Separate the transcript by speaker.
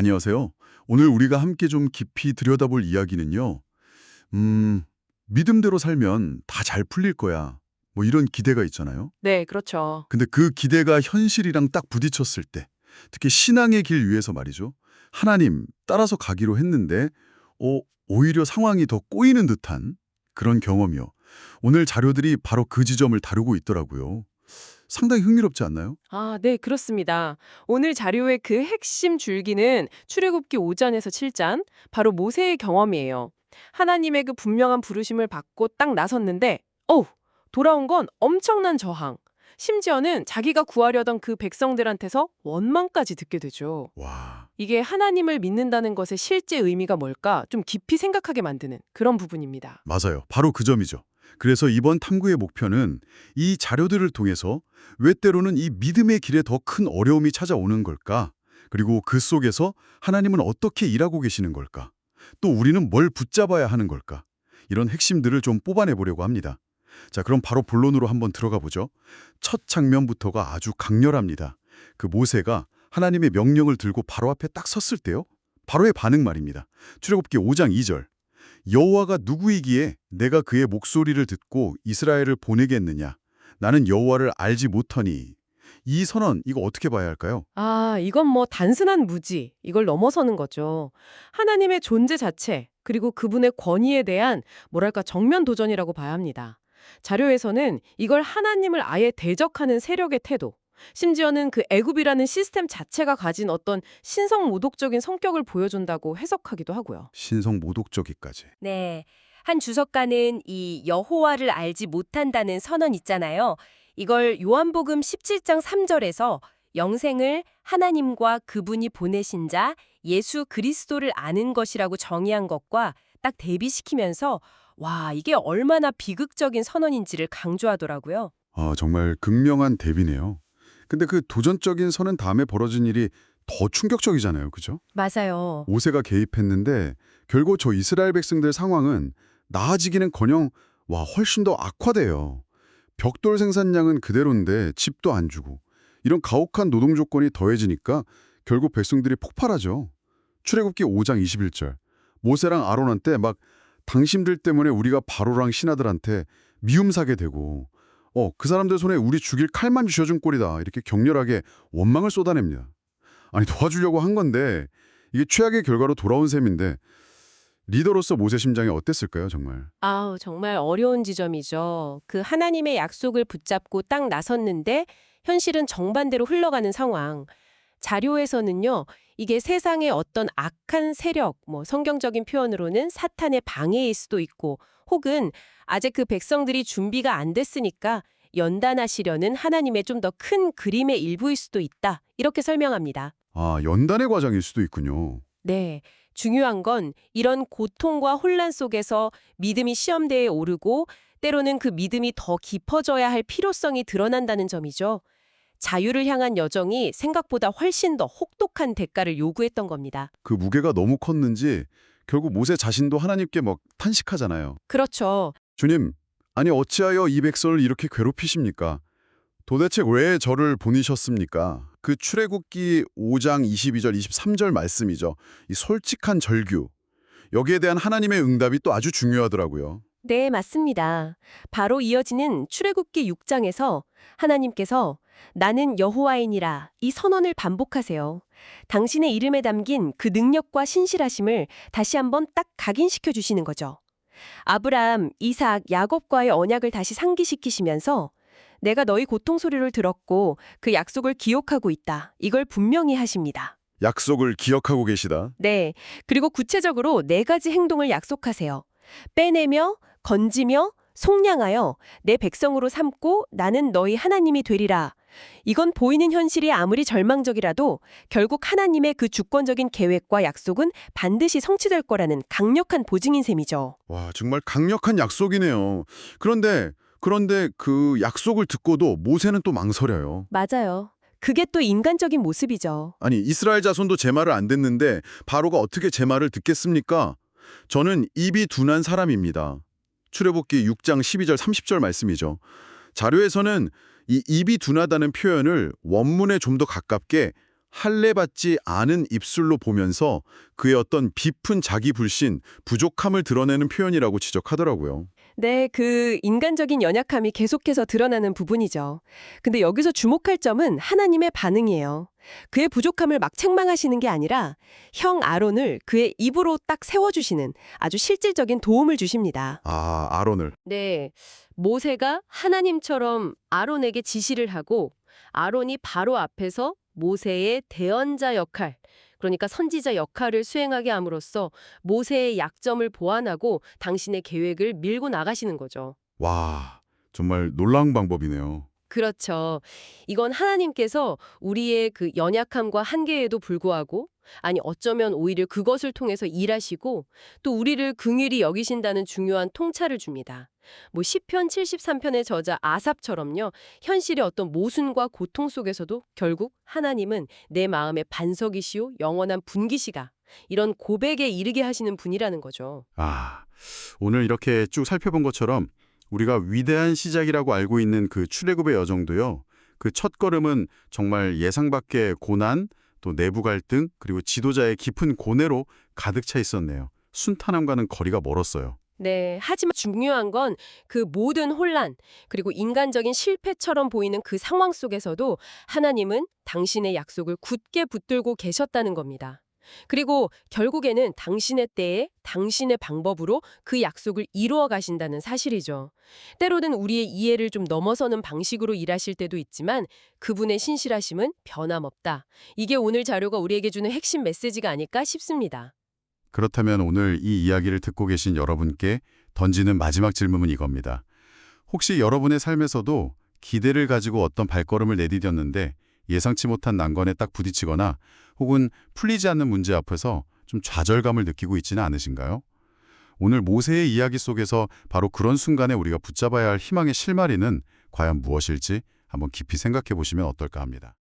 Speaker 1: 안녕하세요. 오늘 우리가 함께 좀 깊이 들여다볼 이야기는요. 음, 믿음대로 살면 다 잘 풀릴 거야. 뭐 이런 기대가 있잖아요.
Speaker 2: 네, 그렇죠.
Speaker 1: 근데 그 기대가 현실이랑 딱 부딪혔을 때, 특히 신앙의 길 위에서 말이죠. 하나님 따라서 가기로 했는데, 오히려 상황이 더 꼬이는 듯한 그런 경험이요. 오늘 자료들이 바로 그 지점을 다루고 있더라고요. 상당히 흥미롭지 않나요?
Speaker 2: 아, 네, 그렇습니다. 오늘 자료의 그 핵심 줄기는 출애굽기 5장에서 7장, 바로 모세의 경험이에요. 하나님의 그 분명한 부르심을 받고 딱 나섰는데, 돌아온 건 엄청난 저항. 심지어는 자기가 구하려던 그 백성들한테서 원망까지 듣게 되죠.
Speaker 1: 와,
Speaker 2: 이게 하나님을 믿는다는 것의 실제 의미가 뭘까 좀 깊이 생각하게 만드는 그런 부분입니다.
Speaker 1: 맞아요. 바로 그 점이죠. 그래서 이번 탐구의 목표는 이 자료들을 통해서 왜 때로는 이 믿음의 길에 더 큰 어려움이 찾아오는 걸까? 그리고 그 속에서 하나님은 어떻게 일하고 계시는 걸까? 또 우리는 뭘 붙잡아야 하는 걸까? 이런 핵심들을 좀 뽑아내 보려고 합니다. 자, 그럼 바로 본론으로 한번 들어가 보죠. 첫 장면부터가 아주 강렬합니다. 그 모세가 하나님의 명령을 들고 바로 앞에 딱 섰을 때요. 바로의 반응 말입니다. 출애굽기 5장 2절. 여호와가 누구이기에 내가 그의 목소리를 듣고 이스라엘을 보내겠느냐? 나는 여호와를 알지 못하니. 이 선언, 이거 어떻게 봐야 할까요?
Speaker 2: 아, 이건 뭐 단순한 무지, 이걸 넘어서는 거죠. 하나님의 존재 자체, 그리고 그분의 권위에 대한 뭐랄까 정면 도전이라고 봐야 합니다. 자료에서는 이걸 하나님을 아예 대적하는 세력의 태도, 심지어는 그 애굽이라는 시스템 자체가 가진 어떤 신성 모독적인 성격을 보여준다고 해석하기도 하고요.
Speaker 1: 신성 모독적이까지.
Speaker 3: 네. 한 주석가는 이 여호와를 알지 못한다는 선언 있잖아요. 이걸 요한복음 17장 3절에서 영생을 하나님과 그분이 보내신 자 예수 그리스도를 아는 것이라고 정의한 것과 딱 대비시키면서 와, 이게 얼마나 비극적인 선언인지를 강조하더라고요.
Speaker 1: 정말 극명한 대비네요. 근데 그 도전적인 선언 다음에 벌어진 일이 더 충격적이잖아요. 그죠?
Speaker 3: 맞아요.
Speaker 1: 모세가 개입했는데 결국 저 이스라엘 백성들 상황은 나아지기는커녕 훨씬 더 악화돼요. 벽돌 생산량은 그대로인데 집도 안 주고 이런 가혹한 노동 조건이 더해지니까 결국 백성들이 폭발하죠. 출애굽기 5장 21절. 모세랑 아론한테 막 당신들 때문에 우리가 바로랑 신하들한테 미움 사게 되고 그 사람들 손에 우리 죽일 칼만 쥐어준 꼴이다. 이렇게 격렬하게 원망을 쏟아냅니다. 아니 도와주려고 한 건데 이게 최악의 결과로 돌아온 셈인데 리더로서 모세 심장이 어땠을까요, 정말?
Speaker 3: 아우, 정말 어려운 지점이죠. 그 하나님의 약속을 붙잡고 딱 나섰는데 현실은 정반대로 흘러가는 상황. 자료에서는요, 이게 세상의 어떤 악한 세력, 뭐 성경적인 표현으로는 사탄의 방해일 수도 있고, 혹은 아직 그 백성들이 준비가 안 됐으니까 연단하시려는 하나님의 좀 더 큰 그림의 일부일 수도 있다. 이렇게 설명합니다.
Speaker 1: 아, 연단의 과정일 수도 있군요.
Speaker 3: 네. 중요한 건 이런 고통과 혼란 속에서 믿음이 시험대에 오르고 때로는 그 믿음이 더 깊어져야 할 필요성이 드러난다는 점이죠. 자유를 향한 여정이 생각보다 훨씬 더 혹독한 대가를 요구했던 겁니다.
Speaker 1: 그 무게가 너무 컸는지 결국 모세 자신도 하나님께 막 탄식하잖아요.
Speaker 3: 그렇죠.
Speaker 1: 주님, 아니 어찌하여 이 백성을 이렇게 괴롭히십니까? 도대체 왜 저를 보내셨습니까? 그 출애굽기 5장 22절, 23절 말씀이죠. 이 솔직한 절규. 여기에 대한 하나님의 응답이 또 아주 중요하더라고요.
Speaker 3: 네, 맞습니다. 바로 이어지는 출애굽기 6장에서 하나님께서 나는 여호와이니라 이 선언을 반복하세요. 당신의 이름에 담긴 그 능력과 신실하심을 다시 한번 딱 각인시켜 주시는 거죠. 아브람, 이삭, 야곱과의 언약을 다시 상기시키시면서 내가 너희 고통 소리를 들었고 그 약속을 기억하고 있다. 이걸 분명히 하십니다.
Speaker 1: 약속을 기억하고 계시다.
Speaker 3: 네. 그리고 구체적으로 네 가지 행동을 약속하세요. 빼내며, 건지며, 속량하여 내 백성으로 삼고 나는 너희 하나님이 되리라. 이건 보이는 현실이 아무리 절망적이라도 결국 하나님의 그 주권적인 계획과 약속은 반드시 성취될 거라는 강력한 보증인 셈이죠.
Speaker 1: 와, 정말 강력한 약속이네요. 그런데 그 약속을 듣고도 모세는 또 망설여요.
Speaker 3: 맞아요. 그게 또 인간적인 모습이죠.
Speaker 1: 아니, 이스라엘 자손도 제 말을 안 듣는데 바로가 어떻게 제 말을 듣겠습니까? 저는 입이 둔한 사람입니다. 출애굽기 6장 12절 30절 말씀이죠. 자료에서는 이 입이 둔하다는 표현을 원문에 좀 더 가깝게 할례받지 않은 입술로 보면서 그의 어떤 깊은 자기 불신, 부족함을 드러내는 표현이라고 지적하더라고요.
Speaker 3: 네, 그 인간적인 연약함이 계속해서 드러나는 부분이죠. 근데 여기서 주목할 점은 하나님의 반응이에요. 그의 부족함을 막 책망하시는 게 아니라 형 아론을 그의 입으로 딱 세워주시는 아주 실질적인 도움을 주십니다.
Speaker 1: 아, 아론을.
Speaker 3: 네, 모세가 하나님처럼 아론에게 지시를 하고 아론이 바로 앞에서 모세의 대언자 역할, 그러니까 선지자 역할을 수행하게 함으로써 모세의 약점을 보완하고 당신의 계획을 밀고 나가시는 거죠.
Speaker 1: 와, 정말 놀라운 방법이네요.
Speaker 3: 그렇죠. 이건 하나님께서 우리의 그 연약함과 한계에도 불구하고, 아니 어쩌면 오히려 그것을 통해서 일하시고 또 우리를 긍휼히 여기신다는 중요한 통찰을 줍니다. 뭐 시편 73편의 저자 아삽처럼요. 현실의 어떤 모순과 고통 속에서도 결국 하나님은 내 마음의 반석이시오 영원한 분기시가, 이런 고백에 이르게 하시는 분이라는 거죠.
Speaker 1: 아, 오늘 이렇게 쭉 살펴본 것처럼 우리가 위대한 시작이라고 알고 있는 그 출애굽의 여정도요. 그 첫걸음은 정말 예상 밖의 고난, 또 내부 갈등, 그리고 지도자의 깊은 고뇌로 가득 차 있었네요. 순탄함과는 거리가 멀었어요.
Speaker 3: 네, 하지만 중요한 건 그 모든 혼란, 그리고 인간적인 실패처럼 보이는 그 상황 속에서도 하나님은 당신의 약속을 굳게 붙들고 계셨다는 겁니다. 그리고 결국에는 당신의 때에 당신의 방법으로 그 약속을 이루어 가신다는 사실이죠. 때로는 우리의 이해를 좀 넘어서는 방식으로 일하실 때도 있지만 그분의 신실하심은 변함없다. 이게 오늘 자료가 우리에게 주는 핵심 메시지가 아닐까 싶습니다.
Speaker 1: 그렇다면 오늘 이 이야기를 듣고 계신 여러분께 던지는 마지막 질문은 이겁니다. 혹시 여러분의 삶에서도 기대를 가지고 어떤 발걸음을 내디뎠는데 예상치 못한 난관에 딱 부딪히거나 혹은 풀리지 않는 문제 앞에서 좀 좌절감을 느끼고 있지는 않으신가요? 오늘 모세의 이야기 속에서 바로 그런 순간에 우리가 붙잡아야 할 희망의 실마리는 과연 무엇일지 한번 깊이 생각해 보시면 어떨까 합니다.